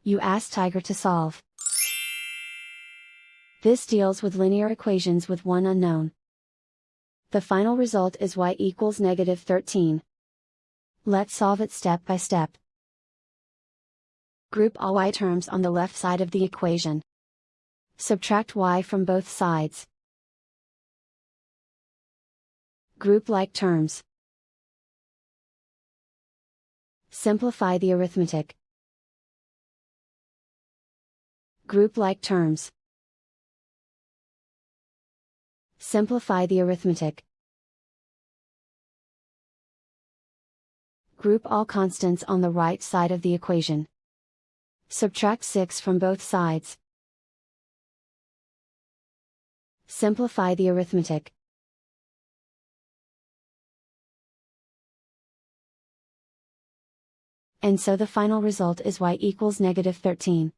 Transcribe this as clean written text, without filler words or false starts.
You ask Tiger to solve. This deals with linear equations with one unknown. The final result is y equals -13. Let's solve it step by step. Group all y terms on the left side of the equation. Subtract y from both sides. Group like terms. Simplify the arithmetic. Group like terms. Simplify the arithmetic. Group all constants on the right side of the equation. Subtract 6 from both sides. Simplify the arithmetic. And so the final result is y equals -13.